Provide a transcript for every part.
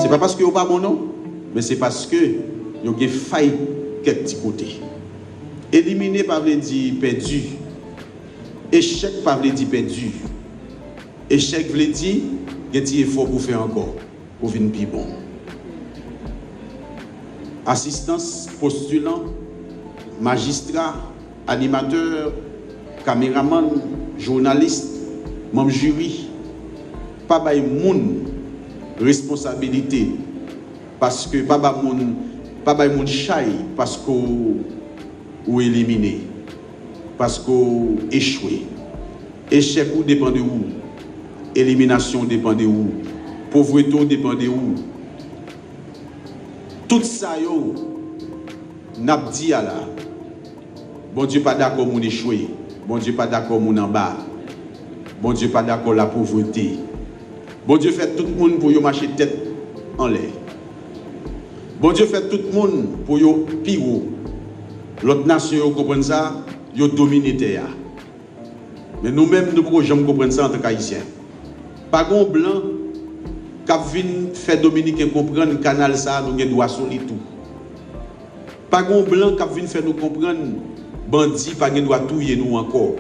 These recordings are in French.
C'est pas parce que vous pas bon non, mais c'est parce que vous avez failli quelques petits côtés. Éliminer pas veut dire perdu. Échec pas veut dire perdu. Échec veut dire qu'il y a un effort pour faire encore, pour venir plus bon. Assistance, postulant, magistrat, animateur, caméraman, journaliste, membre jury, pas de moun responsabilité parce que pas de moun chai parce qu'on ou éliminé, parce qu'on échoué. Échec ou dépend de où, élimination dépend de où, pauvreté dépend de où. Tout ça yo n'a dit à la bon Dieu pas d'accord mon échoué, bon Dieu pas d'accord mon en bas, bon Dieu pas d'accord la pauvreté, bon Dieu fait tout le monde pour yo marcher tête en l'air, bon Dieu fait tout le monde pour yo piro, l'autre nation yo comprend ça, yo domine terre, mais nous-mêmes nous pouvons jamais comprendre ça en tant qu'haïtiens. Pas gon blanc Cap vin fait Dominicain comprendre le canal ça nous avons droit sur tout. Pas gon blanc cap vin fait nous comprendre bandit pas droit touyer nous encore.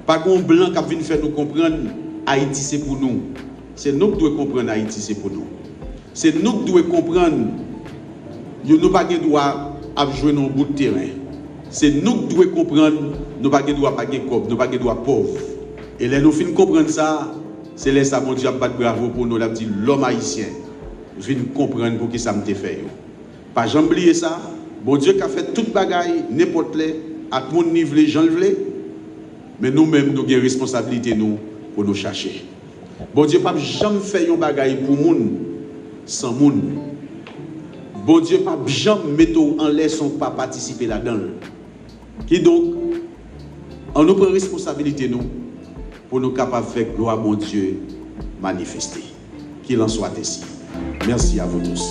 Pas gon blanc cap vin fait nous comprendre Haïti c'est pour nous. C'est nous qui devons comprendre Haïti c'est pour nous. C'est nous qui devons comprendre nous pas droit à jouer dans bout de terrain. C'est nous qui devons comprendre nous pas droit pas cob, nous pas droit pauvre. Et là nous fin comprendre ça. C'est là ça mon Dieu a battu bravo pour nous, l'a dit l'homme haïtien. Je viens comprendre pour qui ça me fait. Pas jamais oublier ça. Bon Dieu qui a fait toute bagaille, n'importe les, à tout le monde niveau, les gens le veulent. Mais nous-mêmes, nous avons une responsabilité nous, pour nous chercher. Bon Dieu pas jamais fait une bagaille pour monde sans monde. Bon Dieu pas jamais mettre en l'air sans pas participer là-dedans. Qui donc, on nous prend responsabilité nous. Pour nous capables de faire gloire à mon Dieu manifester. Qu'il en soit ainsi. Merci à vous tous.